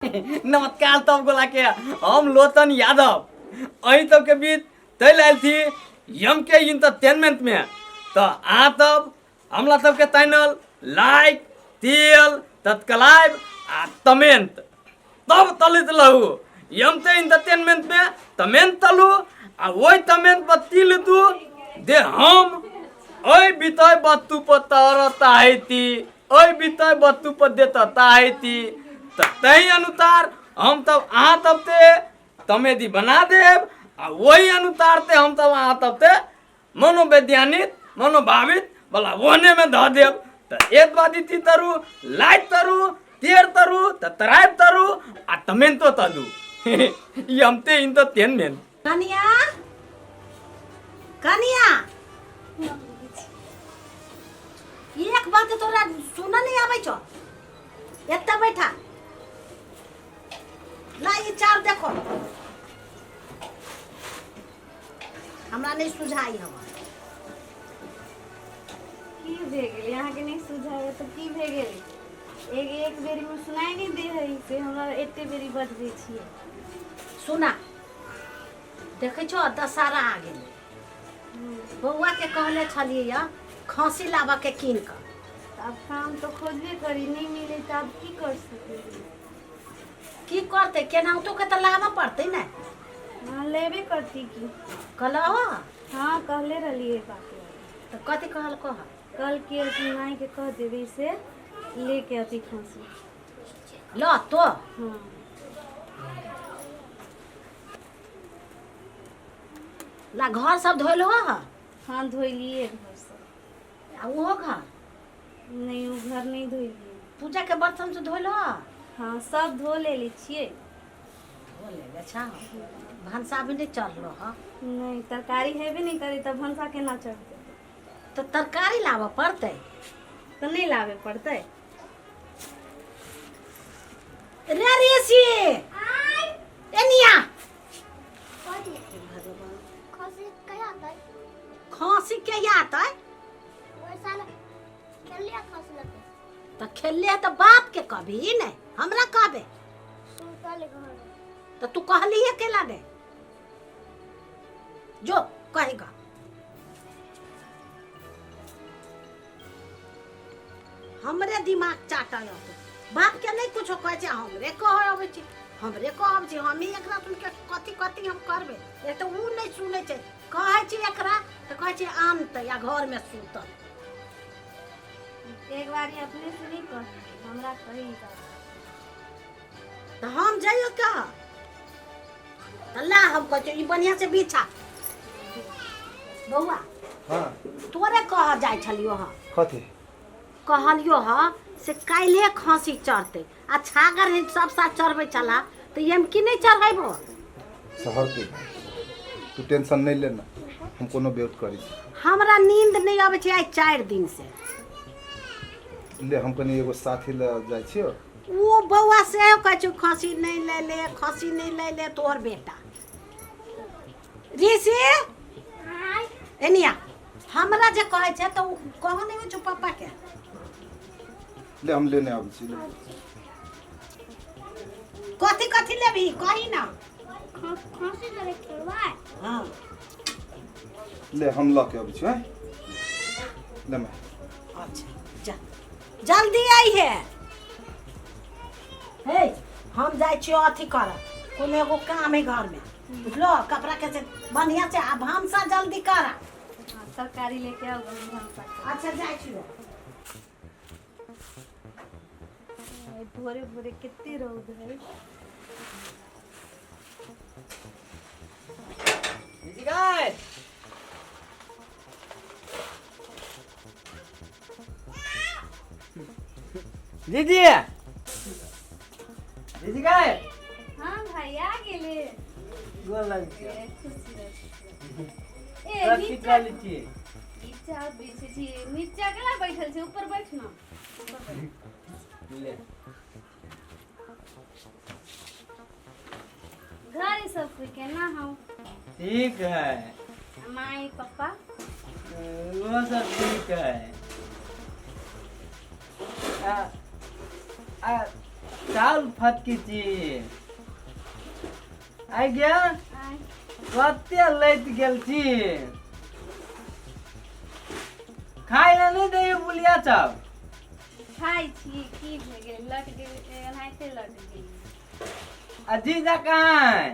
नमस्कार तब गोला के हम लोचन यादव अही तब के बीच तैल आयल थी यम के इंटरटेनमेंट में तो आ तब हमला तब के चैनल लाइक तेल सब्सक्राइब आ कमेंट तब तलित लहू यम ते इंटरटेनमेंट में कमेंट तलू आ वही कमेंट पर तिल दू दे हम ओई बितय बत्तू पर तरता हैती ओई बितय बत्तू पर देता हैती तही अनुसार हम तब आ तब ते कमेडी बना देव आ वही अनुसार ते हम तब आ तब ते मनोवैज्ञानिक मनोभावित बोला वने में ध देव त एक बादी ती तरु लाइक तरु तेर तरु सब्सक्राइब तरु आ कमेंट तो तलु ये हमते इंटरटेनमेंट कनिया कनिया एक बात तोरा सुना नहीं आवे छो एत्ता बैठा ला ये चार देखो हमरा नहीं सुझाई हवा की भे गेल यहाँ के नहीं सुझाए तो की भे गेल एक बेरी में सुनाई नहीं दे है से हमरा एते बेरी बजबे छिए सुना देखे छो दशहरा आ गेल बउआ के कहले छलिए या खांसी लावा के कीन कर अब काम तो खोजबे करी नहीं मिले तो अब की कर सके की करते केनाहुतो के त लावा पड़ते ना हाँ लेबे करती की कहलहो हाँ कहले रही बात तो कथी कहल कह कल के माई के कह देवे से लेके अति खांसी लो तो हाँ ला घर सब धोल हो हाँ धोलिए घर से आ वो घर नहीं वो घर नहीं धोलिए पूजा के बर्तन से धोल हो हाँ सब धो ले छिए धो ले अच्छा भंसा भी नहीं चढ़लो ह नहीं तरकारी है भी नहीं करी तब भंसा के ना चढ़ते तो तरकारी लावा पड़ते तो नहीं लावे पड़ते रे ऋषि एनिया खांसी के याद है तो खेले तो बाप के कभी नहीं हमरा कहबे तो तू कहली अकेला दे जो कहेगा हमरे दिमाग चाटा बाप के नहीं कुछ कहे छै हमरे कह आवे छै हमरे कहब छै हम ही एकरा सुन के कथी कथी हम करबे ए तो ऊ नहीं सुने छै कहे छै एकरा तो कहे छै आनत या घर में सुतल एक बार ही अपने से नहीं कह हमरा कही तो हम जाइयो क्या अल्लाह हम कह ई बढ़िया से बिछा बउआ हाँ तोरे कह जाय छलियो हां कथी कहलियो हां से काइले खांसी चढ़ते आ छागर है सब साथ चढ़बे चला तो ये हम की नहीं चढ़ाइबो शहर के तू टेंशन नहीं लेना हम कोनो बेउत करी हमरा नींद नहीं आवे छै आज 4 दिन से ले हम कनी एगो साथी ले जाय छियो वो बउआ से कह छ खांसी नहीं ले ले तोर बेटा ऋषि एनिया हमरा जे कहे छै तो कह नहीं छ पापा के ले हम लेने आबै छी कथी कथी लेबी कही ना खांसी करे खेलवाए हां ले हम ल के आबै छी हैं ले मैं अच्छा जा जल्दी आई है हे हम जाय छी अथी कर कोनो एगो काम है घर में बुझलो कपड़ा के से बढ़िया से अब हमसा जल्दी कर तरकारी लेके आओ भंसा अच्छा जाय छी भोरे भोरे कितनी रौद है दीदी गाय दीदी दीदी गाय हाँ भाई आ गेले गोर लग ए खुशी रह ए कथी नीचा कहली छी नीचा बैठे छी नीचा केला बैठल छी ऊपर बैठ ना ऊपर बैठ ले घर सब कोई के ना हम ठीक है माई पापा वो सब ठीक है चाउर फटकी छी आइ गया आय कते लैत गेल छी खाइ ले नहीं दे बुलिया चाप खाइ छी की भे गेल लट गेल एनाहिते लट गेल अजीजा कहाँ है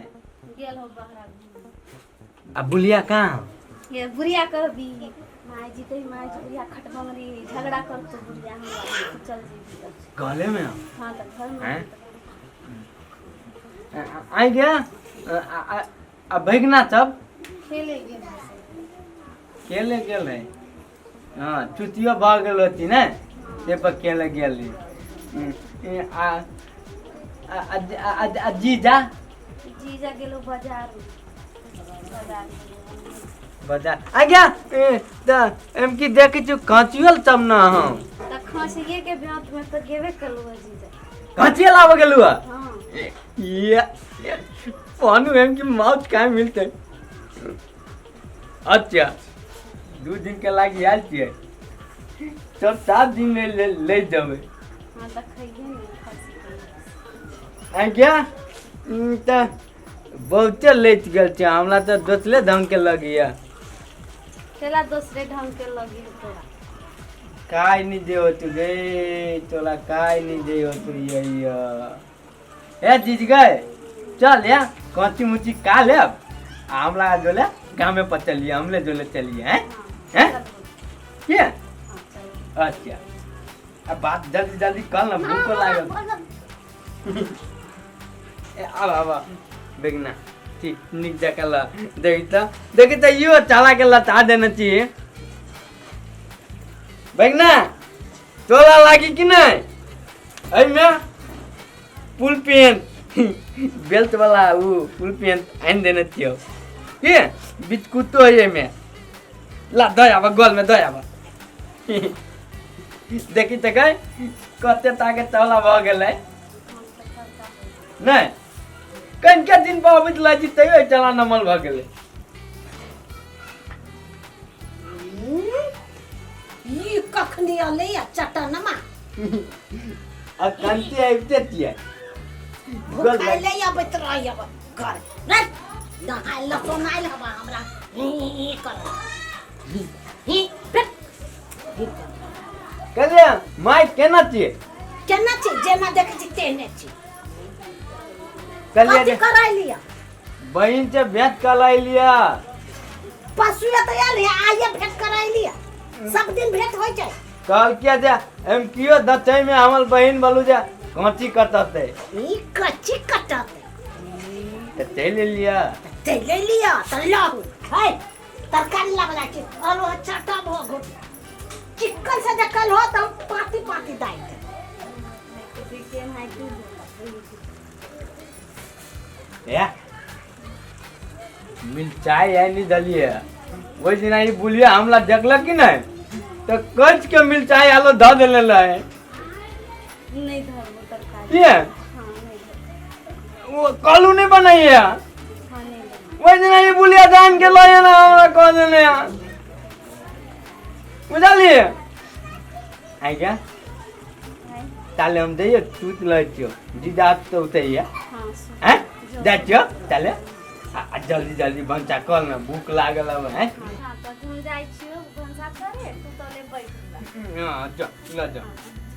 गेल हो बहरा घूमे। आ बुलिया कहाँ ये बुढ़िया कहबी माय जी कही माय जी बुढ़िया खटबंगरी झगड़ा कर तो बुढ़िया हम चल जी गले में हाँ तो घर में हैं? आई गया आ बैगना सब खेले गेल खेले गेल है हाँ चुतियो भाग गेल होती ने से पर खेले गेल आ जीजा जीजा गेलो बाजार बाजार आ गया त एम की देखे छु कांचियल सब ना हम त खसिए के ब्याह में तो गेबे कलो जीजा कांचियल आवे गेलु हाँ ये पानु एम की माउथ काय मिलते अच्छा 2 दिन के लागी आयल छियै तो 7 दिन में ले जावे हाँ त खइए नहीं खसी आ गया त बहुते लेट गेल छै हमरा त दोसरे ढंग के लगिया तेला दूसरे ढंग के लगी तोरा काय नहीं देव तू गे तोला काय नहीं देव तू ये ए जीज गए चल या कौची मुची का ले हमला जोले गांव में पचलिए हमले जोले चलिए हैं हैं के हाँ चल अच्छा अब बात जल्दी जल्दी कर ना भूख लागल अब बेगना ठीक निक जका ला देखी तो यो चला के लता देना चाहिए बेगना तोला लागी कि नहीं अई में फुल पेंट बेल्ट वाला वो फुल पेंट आन देना चाहिए के बिस्कुट तो ये में ला दयाबा गोल में दयाबा देखी तो गए कते ताके तोला भ गेलै नहीं कनके दिन पर अबित लाजी तैयो चला नमल भ गेलै ई कखनी अलै या चटनमा आ कंते आबिते तियै भूखाइ ले या बैठ रही अब घर रे नहाय ल तो नाइल हवा हमरा ही कर ही फिर कहलिए माय केना छियै केना छी जेना देखे छी तेहने छी कहलिए कथी कराय लिया बहन से भेंट कराई लिया पशुए तो आयल है आइए भेंट कराय लिया सब दिन भेंट होय छै कहल क्या जा हम कियो दचै में हमर बहन बोलू जा कांची कटते ई कच्ची कटत त चल लिया ले लिया त लाहु है तरकारी लगला छी आलू चटा भो चिकन से जकल हो त पाती पाती दाई देखिए हाय तू या मिर्चाई है नहीं दलिए वही दिन आई बुलिया हमला देखल कि नहीं तो कच के मिर्चाई आलो ध देले है नहीं धर्म तरकारी ये हाँ नहीं धर्म वो कलू नहीं बनाई है हाँ नहीं धर्म वही दिन आई बुलिया जान के लाए ना हमरा कह देने बुझलिए आई क्या ताले हम दे टूट ल छियो जीजा तो उतैया हाँ सुन हैं जा छियो ताले जल्दी जल्दी बंचा कल ना भूख लागल अब हैं हाँ तो तुम जाई छियो भंसा करे तू तो ले बैठ हां जा ल जा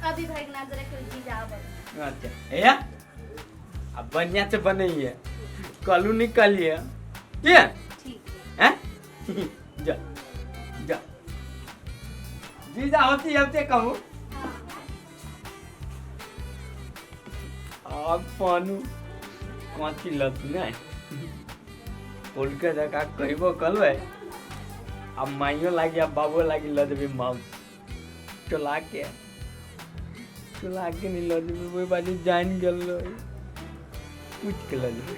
अभी भाई नजर के जी जावे अच्छा या अब बढ़िया से बनाइए कलू निकालिए ये ठीक हैं जा जा जीजा होती होते कहूँ अब पानू कांची लत नहीं बोल के जका कहबो कलवे अब माइयो लागी अब बाबू लागी ल देबे माउस चला के नहीं ल देबे वही बाजी जान गेल पूछ के ल देबे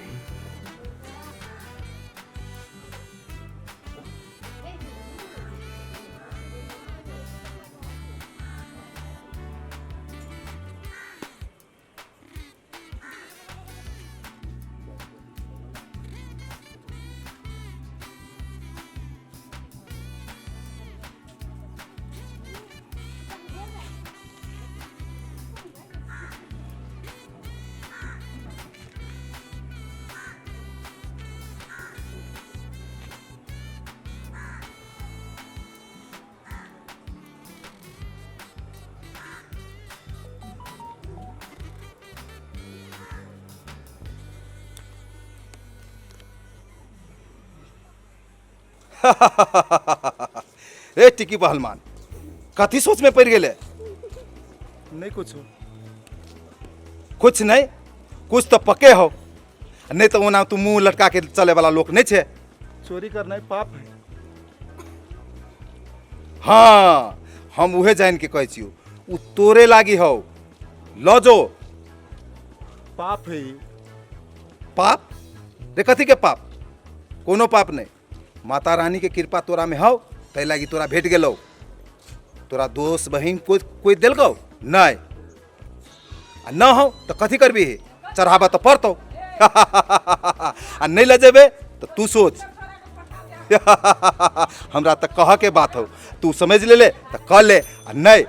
ए टिकी पहलवान कथी सोच में पड़ गए? नहीं कुछ नहीं, कुछ तो पके हो, नहीं तो ओना तू मुंह लटका के चले वाला लोग नहीं छे। चोरी करना पाप है। हाँ, हम उहे जान के कहे छी, उ तोरे लागी हो, लो जो पाप है। पाप रे कथी के पाप? कोनो पाप नहीं, माता रानी के कृपा तोरा में हो, तै लागी तोरा भेट गेलो। तोरा दोस्त बहन कोई दिलको नहीं, आ न हो तो कथी करबी? चढ़ावा तो पड़तो। आ नहीं ले जेबे तो तू सोच। हमरा तो कह के बात हो, तू समझ ले तो कह ले, आ नहीं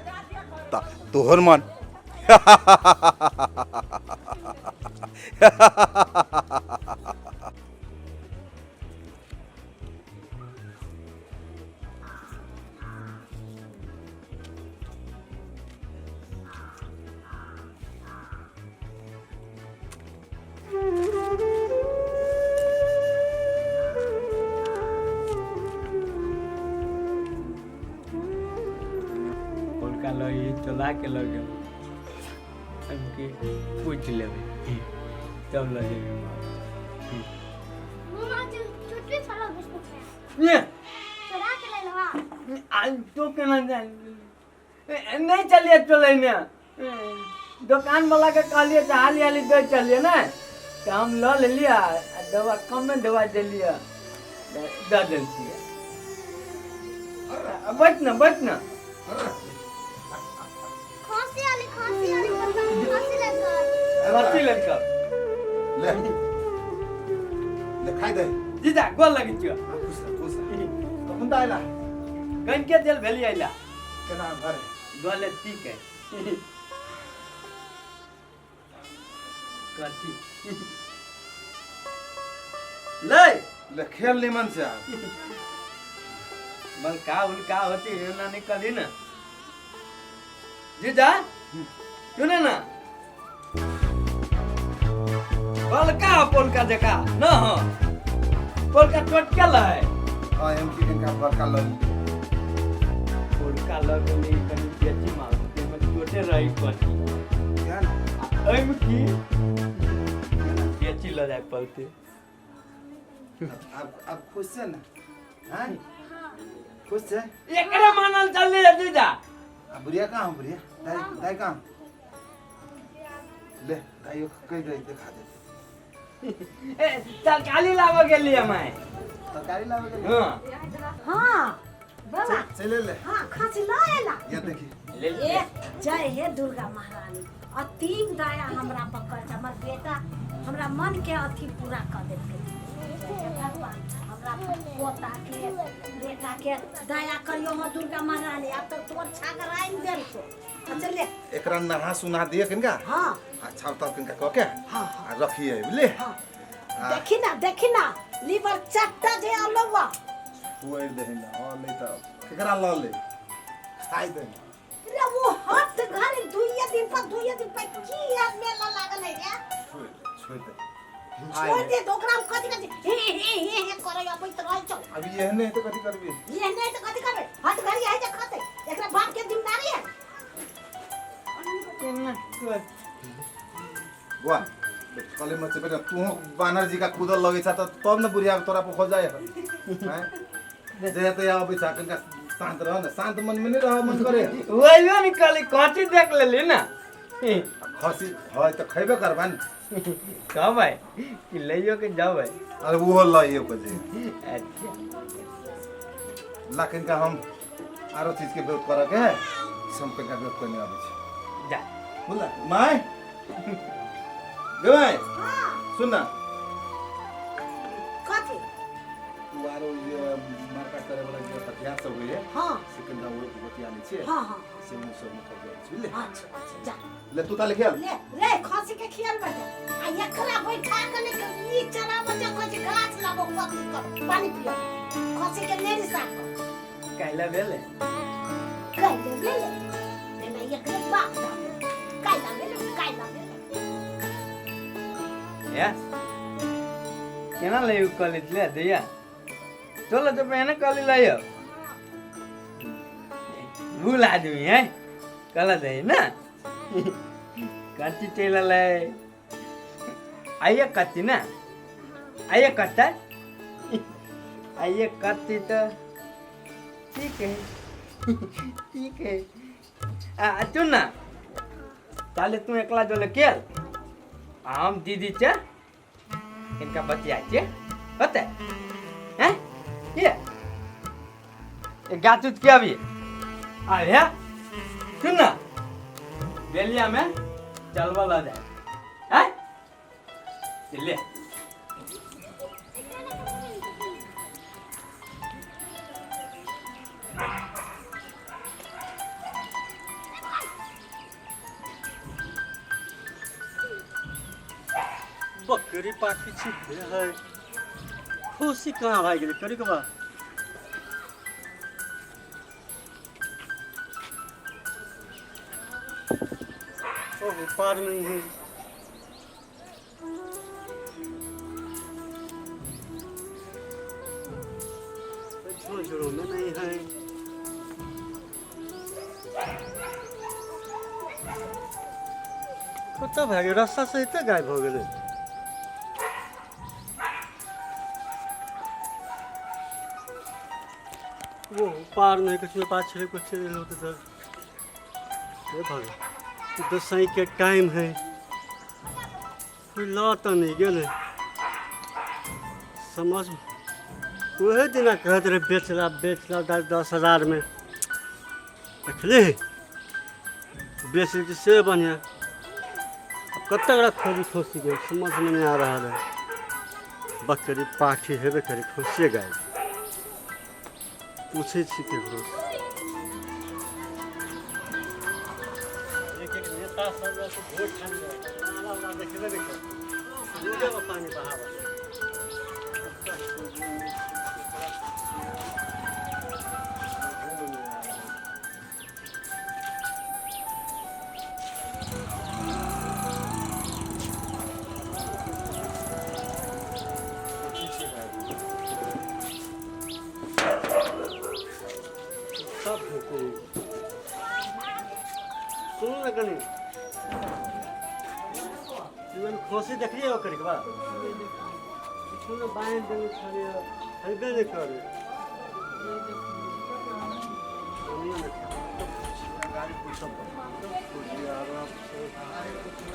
तो तोहर मन। पोलका लई चला के लगे हमके पूछ लेबे तब लगे ये आज तो केना जान नहीं चलिए चले ने दुकान वाला के कहलिए तो हाली हाली दे चलिए ना, तो हम लो ले लिया, दवा कम में दवा दे लिया, दे देती है। बैठ ना खांसी लड़का ले खाई दे जीजा गोल लगी छियो। खुश कौन दाइला गन के तेल भेली आइला केना घर गोले ठीक है कथी ले खेल निमन से बल का उल्का होती है ना निकली ना जीजा सुने ना बल का पोलका जका न हो पोलका टोट के है हां हम की का बड़का लल पोलका लगली कनी बेची मार के में टोटे रही पटी ध्यान एम की बेची ल जाए पलते अब खुश है ना हां खुश है एकरे मानल चल ले जीजा अब बुढ़िया कहां हो बुढ़िया दाई कहां ले दाई कई गई दिखा दे ए तरकारी लावे के लिए मैं तरकारी लावे के लिए हां हाँ बाबा चले ले हाँ खांसी लाएला ये देखी ले ले ए जय हे दुर्गा महारानी अतीम दया हमरा पकड़ छ हमर बेटा हमरा मन के अथी पूरा कर देलकै भगवान हमरा पोता के बेटा के दया करियो हो दुर्गा महारानी अब तो तोर छागर आइन देल को चले एकरा नहा सुना दिए किनका हां अच्छा तक किनका कह के हां रखी है बुझले हां देखी ना लीवर चट्टा जे अलवा हुए दे ना और नहीं तो केकरा ल ले खाई दे रे वो हाथ घरे दुइया दिन पर की याद मेला लागल है रे छोड़ दे छोड़ दे दोकरा कथि हे करे अब तो रह चल अभी ये नहीं तो कथी करबी ये नहीं तो कथि करबे हाथ घरी आइ जा खाते एकरा बाप के जिम्मेदारी है वाह कले मत बेटा तू बानर जी का कूदल लगे था तो तब न बुढ़िया तोरा पर खो जाए हैं जे तो या अभी साकन का शांत रह ना शांत मन में नहीं रह मन करे वही निकली कांची देख लेली ना खसी है तो खैबे करबान कब भाई कि लइयो के जाओ भाई अरे वो लाइयो को जे अच्छा लेकिन का हम आरो चीज के विरोध करे के सम के विरोध करने आबे छी जा बोला माय गवाई हां सुन ना कथि तू आरो ये मार्का करे वाला जो हथियार सब है हां सिकंदर वो बतिया नहीं छे हां से मुंह सब में खबर छी ले अच्छा जा ले तू ताले खेल ले खांसी के खियाल बैठे आ एकरा बैठा के ले ई चरा बच्चा कुछ गाछ लगो पत्ती कर पानी पियो खांसी के नेरी साक कहला बेले कहले बेले मैं एकरे बाप कहला बेले या केना ले कॉलेज ले दिया चलो तो पहने कल लाइयो भूल आदमी है कल दे ना कच्ची तेल लाए आइए कच्ची ना आइए कच्चा आइए कच्ची तो ठीक है ठीक है चुन ना ताले तू एकला जो केल आम दीदी चे इनका बतिया चे होते हैं ये गाचुत क्या भी आ भैया सुन ना बेलिया में चलवा ला जाए हैं ले बकरी पाखी छिप है खुशी कहाँ भाग गई करी के बा ओह पार नहीं है झोंझों में नहीं है कुत्ता भागे रास्ता से इतना गायब हो गए वो पार नहीं कुछ में पाँच छः कुछ होते सर ये भागे दसई के टाइम है कोई लौटा नहीं गए समझ वही दिन कहते रहे बेच ला 10,000 में देखले बेच ली से बढ़िया अब कत तक खोजी खोसी गए समझ में नहीं आ रहा है बकरी पाठी हेबे करी खोसिए गाय पूछे छी के नेता सब वोट खाने देखले पानी बहावा सुन ना कनी जीवन खोसी देखलिए हो करी के बाद सुन बाएं देने छड़े हइबे नहीं करे गाड़ी पूछो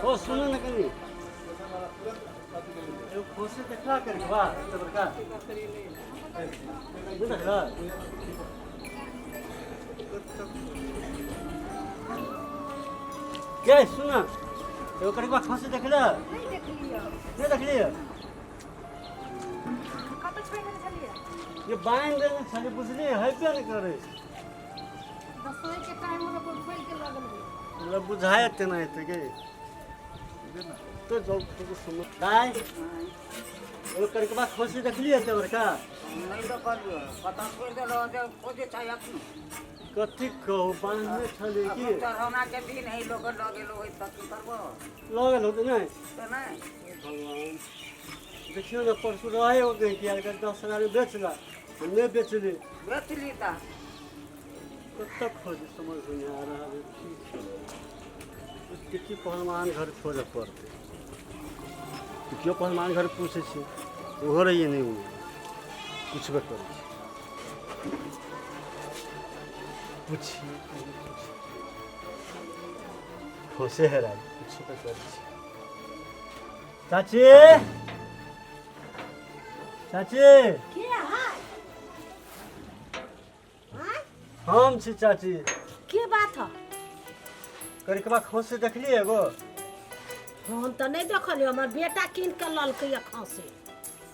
ओ सुन ना कनी यो खोसी देखला करी के बाद तो बड़का देखला क्या सुना तो करीब फांसी देख लिया नहीं देख लिया ये बाइन देने छले बुझली है क्या नहीं करे दसों के टाइम में कोई खोल के लगल मतलब बुझाए ते नहीं तो के तो जो तो समझ दाई वो करीब फांसी देख लिया ते बरका नहीं तो कर लियो पता छोड़ दे लो जे खोजे चाहिए अपने कथी कहो बांधने छले की चढ़ौना के दिन है लोग लगे लो है तक करबो लगल होते नहीं तो नहीं भगवान देखियो ना परसों रहे हो गए कि यार 10,000 बेचला नहीं बेचली बेच ली ता कब तक खोज समझ नहीं आ रहा है किसी पहलवान घर खोज पड़ते क्यों पहलवान घर पूछे छी हो रही है नहीं कुछ भी कर पूछिए खोसे है राज कुछ भी कर चाची चाची के है हां हम छी चाची के बात है करिकबा खोसे देखलिए एगो हम तो नहीं देखलियो हमर बेटा किन के ललकै खांसी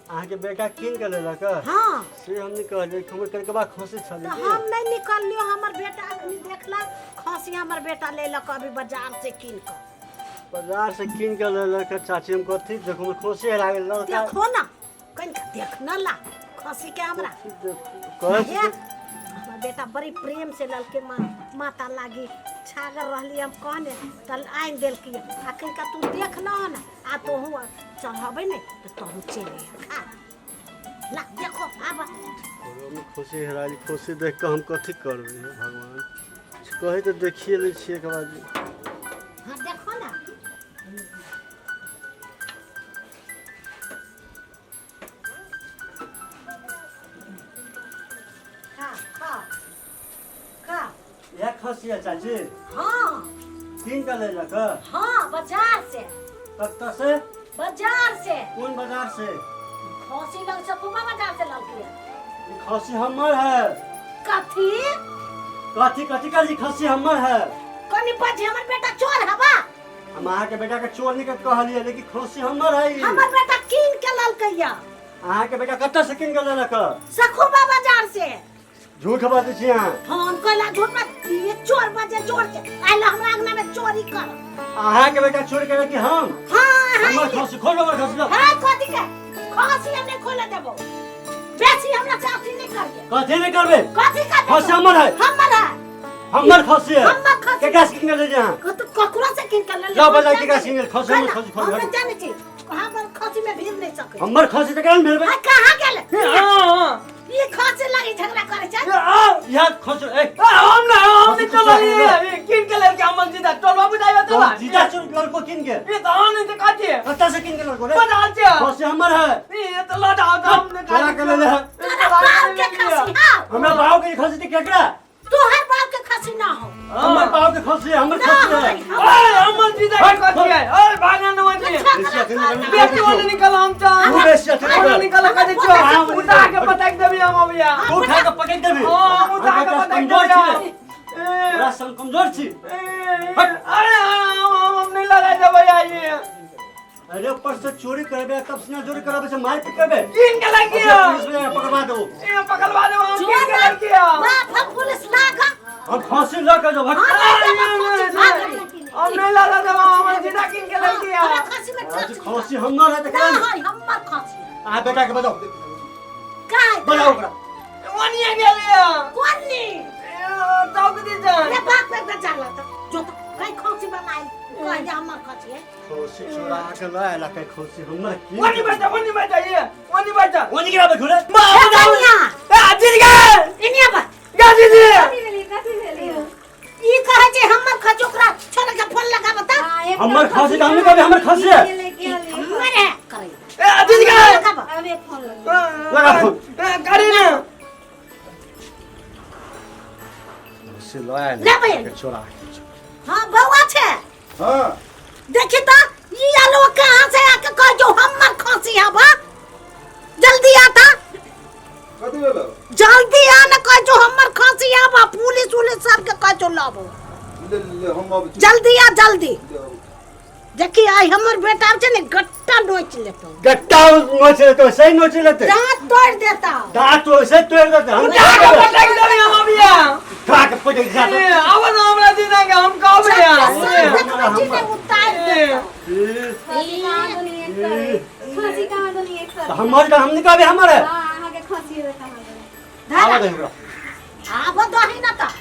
अहाँ के बेटा किन के लेलक हां से हम नहीं कहलिए हम करिकबा खोसे छले तो हम नहीं निकलियो हमर बेटा अखनी देखला खांसी हमर बेटा लेलक अभी बाजार से किन के बाजार से किन के लेलक चाची हम कथी देखो खोसे हरा गेल देखो ना कन देखना ला खांसी के हमरा कहे हमर बेटा बड़ी प्रेम से ललके माता लागी छागर रहली हम कहने तल आइन देलकी आखिर का तू देख ना आ तो हुआ चढ़ाबे नहीं तो तू चले खा ला देखो आबा में खुशी हेराली खुशी देख के हम कथी करबे हे भगवान कहे तो देखिए ले छिए के बाद हाँ देखो ना खा खा खा यह खसिया चाची हाँ तीन का ले जाकर हाँ बाजार से कत्ता से बाजार से कौन बाजार से खसी लग से कुमा बाजार से लौकी है ये खसी हमर है कथी कथी कथी कर जी खसी हमर है कोनी बजे हमर बेटा चोर हवा हम अहाँ के बेटा के चोर निकट कहलिए लेकिन खसी हमर है ई। हमर बेटा कीन के ललकैया अहाँ के बेटा कत्ता से किन के लेलक सखुबा बाजार से झूठ बात छी अहाँ हम कहला झूठ मत ये चोर बजे चोर के आइला हमरा अंगना में चोरी कर अहाँ के बेटा चोर करे कि हम हाँ हमर खसी खोलो हमर खसी लो हाँ कथी के खसी हमने खोले देबो बेसी हमरा चाची नहीं करिए कथी नहीं करबे कथी का खसी हमर है हमर है हमर खसी है हमर खसी के गाछ किन के ले जा तो ककरा से किन के ले ला बजा के गाछ किन खसी हमर खसी खोल हम जाने छी हमर खसी में भीड़ नहीं सके हमर खसी त केन भेलबे आ कहां गेले हाँ ये खसी लगी झगड़ा करे छै यहाँ खसी ए हम नहीं चलो ये किन के लेके हम जीता चल बाबू जाइबा तो जीजा चोर लड़को किन के ये तो हम नहीं काटे कत्ता से किन के लड़को रे बाजार से खसी हमर है ये तो लड़ाओ तो हमने चला के ले ले तोरा बाप के खसी हां हमरा बाव के खसी त केकरा तोहर बाप के खसी ना हो हमर बाव के खसी है हमर ना खसी हो है ओए हम जीता के काटे है ओए भागन वाली बेटी वाले निकल हम तो तू बेसी अथी हम निकल के दे चो उठा के पटक देबी हम अबिया तू उठा के पकड़ देबी हां उठा के पटक कमजोर छी देबी बड़ा सन कमजोर छी अरे हम नहीं लगा देबे ये अरे ऊपर से चोरी करबे तब से चोरी करबे से मार पीट करबे किन के लग गया पुलिस में पकड़वा दो ये पकड़वा दे हम किन के लग गया बाप पुलिस लागा हम फांसी लगा दो हम नहीं लगा देबे हम जीता किन के लग गया खसी में आज खसी हमर है त ना केन है हमर खसी आ बेटा के बताओ काय बताओ ओकरा वनिया गेलिया कोनी चौक दी जान ये बाप पे बेचाला तो जो तो काय खसी बनाई कह दे हमर खसी है खसी चोरा के लायला के खसी हमर की वनी बेटा ये वनी बेटा वनी गिरा बे घुरे ए बनिया जीत गए इनिया बा गाजी जी कथी भेली ई कहे छै हमर खचोकरा छोड़ के फोन लगा बता हमर खसी त हमने कहबे हमर खसी है हमर है करे जीत गए अब एक फोन लगा लगा फोन करी ना से लायल ले भैया। के चोरा हां बउआ छै हाँ देखी तो ये आलो कहां से आके कह जो हमर खसी है बा जल्दी आता कथी भेलो जल्दी आ न कह जो हमर खसी है बा पुलिस सब के कह जो लाबो ले हम अब जल्दी आ जल्दी देखी आई हमर बेटा छै ने गट्टा नोच लेतो गट्टा नोच लेते सही नोच लेते दांत तोड़ देता दांत तो से तोड़ देते हम उठा के पटक देबी हम अबिया खा के पटक जाते आवा ना हमरा जीना के हम कहबे उतार दे खसी कहाँ दुनी एक सर हमर का हमने कहबे हमर है हाँ अहाँ के खसी है कहाँ दुनी आवा दे हमरा आब दही न त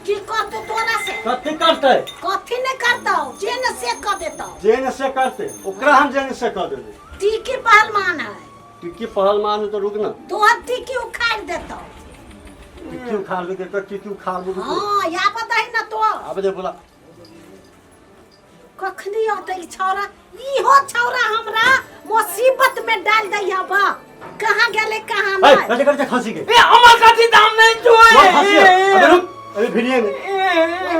की कहतो तोरा से कथी करते कथी नहीं करता जेन से कह देता जेन से करते ओकरा हम जेन से कर देबे टीकी पहलवान है टिक्की पहलवान तो रुक ना तो टीकी उखाड़ देता टिक्की उखाड़ दे तो टिक्की उखाड़ दे हाँ या बताही न तो आबे दे बोला कखनी होते ई छौरा इहो छौरा हमरा मुसीबत में डाल दैया बा कहां गेले कहां ए नहीं कैसे करते खसी के ए हमर कथी दाम नहीं छुए वो खसी है अबे रुक अबे भिड़िए में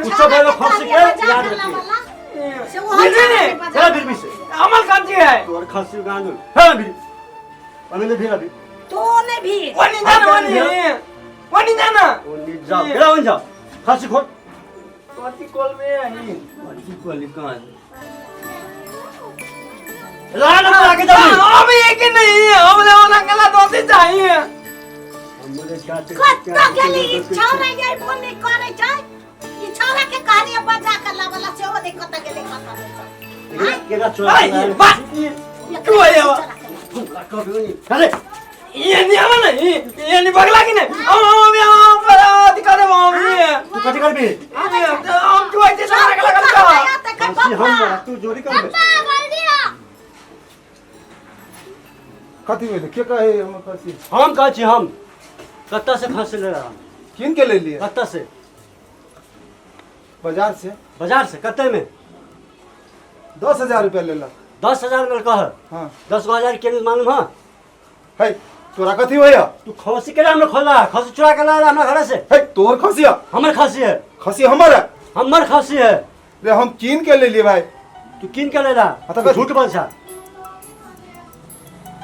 उससे पहले खसी के याद रखिए से वो चला बिरबी से हमर कथी है तोर खसी गांदू है बिरबी अबे भी अभी तो ने भी वनी जाना ओनी जाओ बेरा वन जाओ खसी खोल कथी कॉल में आई कथी खोल कान लाना आके जाओ अब ये कि नहीं हमने वाला गला दोती चाहिए हमरे जाते कत्ता गेली ई छौरा यही फोन नहीं करे छै ई छौरा के कहानी बजा कर लावला से वो देखो त गेले कत्ता केरा चोरा आई बा तू आया अरे ये नहीं आवा नहीं ये नहीं बगला कि नहीं हम पर दिखा दे हम ये तू कथी करबी हम तू ऐसे सारा गला गला खसी हम तू जोरी करबे कथी भेल के कहे हम खसी हम कहै छी हम कत्ता से खसी ले रहा किन के ले लिए कत्ता से बाजार से बाजार से कत्ते में 10,000 रुपया लेलक 10,000 में कह हाँ 10,000 के मालूम है है तोरा कथी होया तू खसी के नाम खोला खसी चुरा के लाया हमरा घर से है तोर खसिया हमर खसी है खसी हमर है हमर खसी है रे हम किन के ले लिए भाई तू किन के लेला तो तू झूठ बोल छा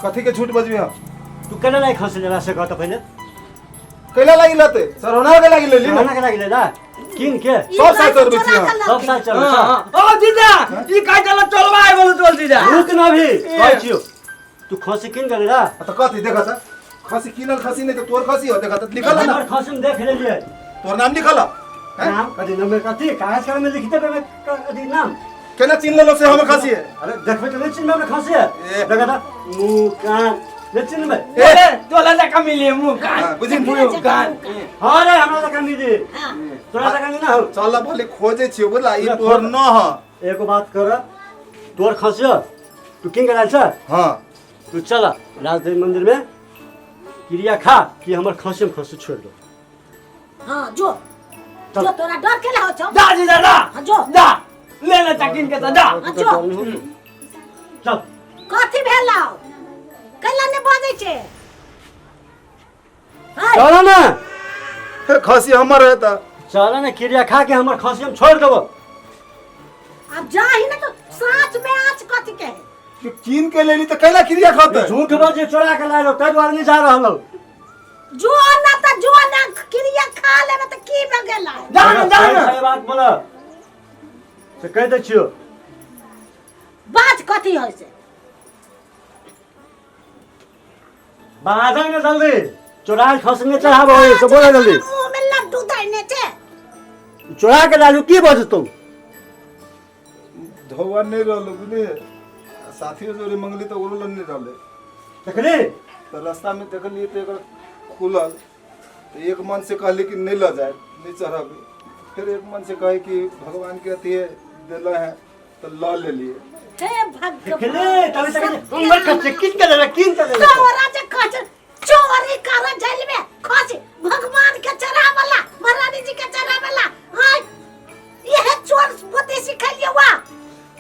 कथी के झूठ बजबी हम तू केना लाई खसी लेला से कह तो पहले कैला लागी लते सरवना के लागी ले ली खाना के लागी लेला किन के सब साल कर बेची हम सब साल चल ओ जीजा ई काय चल चलवा आइ बोलो चल जीजा रुक ना भी कहै छियो तू खसी किन के लेला तो कथी देखा था खसी किनल खसी नहीं तो तोर खसी हो देखा तो लिखल है ना हमर खसी में देख लेलिए तोर नाम लिखल है नाम कथी नंबर कथी कागज पर में लिखते पे कथी नाम केना चिन्ह लो से हमर खसी है अरे देखबे तो लेचिन में खसी है ए। देखा था मुंह कान लेचिन में ए तोला जका मिली मुंह हाँ, कान बुझिन मुंह कान हां रे हमरा तक मिली तोरा तक नहीं ना हो चल भले खोजे छियो बोला ई तोर न ह एको बात कर तोर खसी तू किन के लाल छ हां तू चला राजदेव मंदिर में क्रिया खा कि हमर खसी में खसी छोड़ दो हाँ जो जो तोरा डर के हो छौ जा जीजा जा हाँ जो जा ले ले चकिन के जा हाँ जो चल कथी भेल कैला ने बाजै छे हाय चल ना खसी हमर है त चल ना क्रिया खा के हमर खसी हम छोड़ देबो अब जाही ना तो साँच में आँच कथी के कि किन के लेली त कैला क्रिया खाते झूठ बाजे चोरा के लालो तै द्वारा नहीं जा रहल जो ना क्रिया खा लेबे त की भ गेला जा ना सही बात बोला से कह दे छियो बात कथी होय से बाजा ने जल्दी चोरा के खसी में चढ़ाबो से बोला जल्दी मुंह में लड्डू धरने छे चोरा के लालू की बज तुम धोवा नहीं रहलो बुझली साथियों जोरे मंगली तो ओरो नहीं रहले देखली तो रास्ता में देखलिए तो एकर खुलल तो एक मन से कहले कि नहीं ल जाए नहीं चढ़ाबे फिर एक मन से कहे कि भगवान के अथी देले हैं तो ल ले लिए हे देखली भगवान तभी तक हमर खसी किन के ले तोरा जे कछ चोरी कर जेल में खसी भगवान के चढ़ावला महारानी जी के चढ़ावला हाय ये चोर बुद्धि सिखलिए वा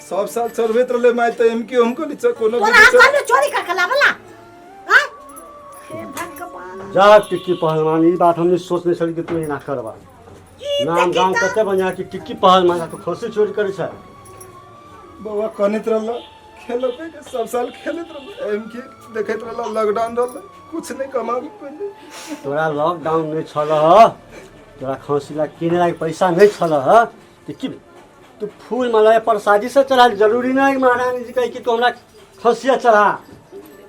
सब साल चढ़बेत रहले माय तो एमके हमको नीचे कोनो तोरा कहले चोरी का कलावला हां हे भगवान जा टिक्की पहलवान ई बात हमने सोच नहीं सकी कि तू ना करबा नाम गांव कते बनिया कि टिक्की पहलवान तो खसी चोरी करे छै बाबा कनित रहल खेलो पे के सब साल खेलत रहल एमके देखैत रहल लॉकडाउन रहल कुछ नहीं कमाबे पहिले तोरा लॉकडाउन नहीं छल तोरा खसी ला किने ला पैसा नहीं छल टिक्की तू फूल माला प्रसादी से चढ़ा जरूरी नहीं है महारानी जी कहे कि तू हमरा खसिया चढ़ा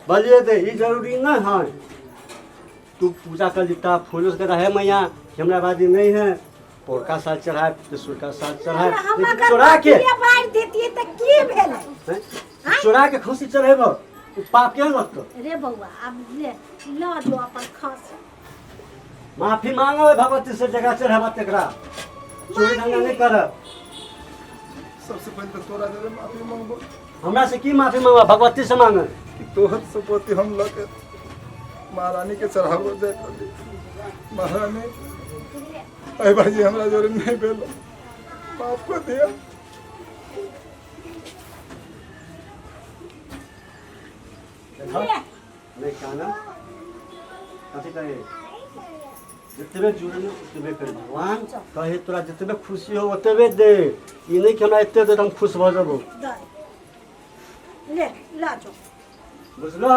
बलिए दे ई जरूरी नहीं है तू पूजा कर लिखता फूल उसके रहे मैया हमरा बादी नहीं है पोरका साल चढ़ाए तेसुर का साल चढ़ाए हमरा लेकिन चोरा के ये बाढ़ देती त की भेलै हैं? चोरा के खसी चढ़ेबो तू पाप केहन लगतो रे बउआ अब ले ल जो अपन खस माफी मांगो भगवती से जगह चढ़ावा तेकरा चोरी धंधा नहीं कर सबसे पहले तो तोरा दे माफी मांगबो हमरा से की माफी मांगो भगवती से मांगे कि तोहर सपोती हम लके महारानी के चढ़ावो दे महारानी अय बाजी हमरा जोरे नहीं भेल माफ कर दिया नहीं कहना कथी कहे जितबे जुड़े उतबे कर भगवान कहे तोरा जितबे खुशी हो ओतबे दे ई नहीं कि हमरा एते दे हम खुश भ जाबो ले ला जो बुझलो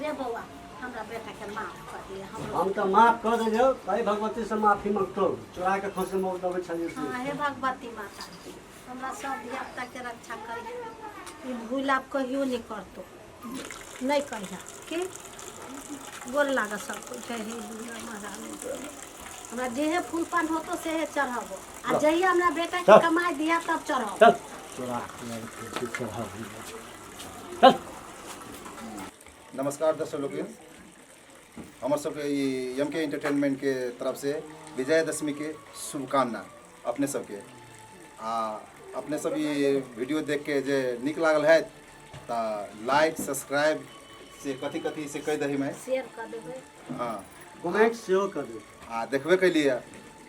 रे बउआ हमरा बेटा के माफ कर दिए हम तो माफ कर दियो कहे भगवती से माफी मांगतो चोरा के खसे मोर दबे छलिए हाँ हे भगवती माता हमरा सब धियापुता के रक्षा करिए ई भूल आप कहियो नहीं करतो नहीं कहिया की गोर लागा सब कुछ है दुर्गा महारानी हमरा जेहे फूल पान होतो सेहे चढ़ाबो आ जहिया हमरा बेटा के कमाई दिया तब चढ़ाबो चल चोरा के चढ़ा चल नमस्कार दर्शक लोग हमारे सबके एम के एंटरटेनमेंट के तरफ से विजयदशमी के शुभकामना अपने सबके अपने सब ये वीडियो देख के जे निक लागल है तो लाइक सब्सक्राइब से कथी कथी से कह दही मैं शेयर कर देबै हाँ कमेंट सेहो कर दे। आ देखबे कैलिए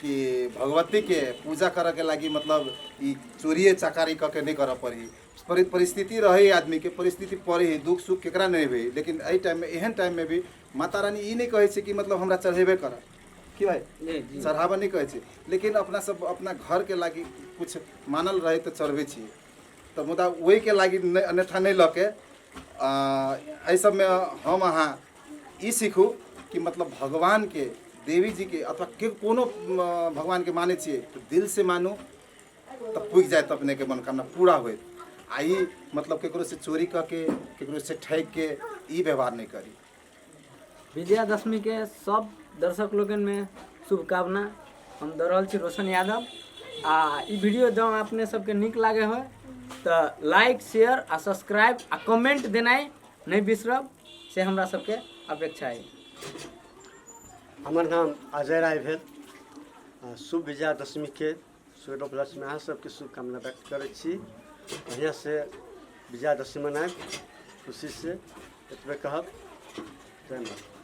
कि भगवती के पूजा करे के लागी मतलब ई चोरिए चकारी क के नहीं कर पड़ी परिस्थिति रहे आदमी के परिस्थिति पड़े दुख सुख केकरा नहीं भई लेकिन एहि टाइम में एहन टाइम में भी माता रानी ई नहीं कहे कि मतलब हमरा चढ़ेबे कर कि भाई चढ़ावा नहीं कहे लेकिन अपना सब अपना घर के लागी कुछ मानल रहे तो चढ़बे छी तो मुदा वही के लागी अन्यथा नहीं लके एहि सब में हम अहाँ ई सीखू कि मतलब भगवान के देवी जी के अथवा के कोनो भगवान के माने छिए तो दिल से मानू तो पुग जाए तो अपने के मनोकामना पूरा होए आई मतलब केकरो से चोरी करके केकरो से ठग के ई व्यवहार नहीं करी। विजयादशमी के सब दर्शक लोगन में शुभकामना। हम दऽ रहल छी रोशन यादव आ ई वीडियो जँ अपने सबके नीक लागे हो तो लाइक शेयर आ सब्सक्राइब आ कमेंट देनाइ नहीं बिसरब से हमरा सबके अपेक्षा है। हमर नाम अजय राय भेल। शुभ विजयादशमी के शुभ उपलक्ष्य में अहाँ सबके शुभकामना व्यक्त करै छी। बढ़िया से विजयादशमी मनाएब खुशी से एतबे कहब। जय माता।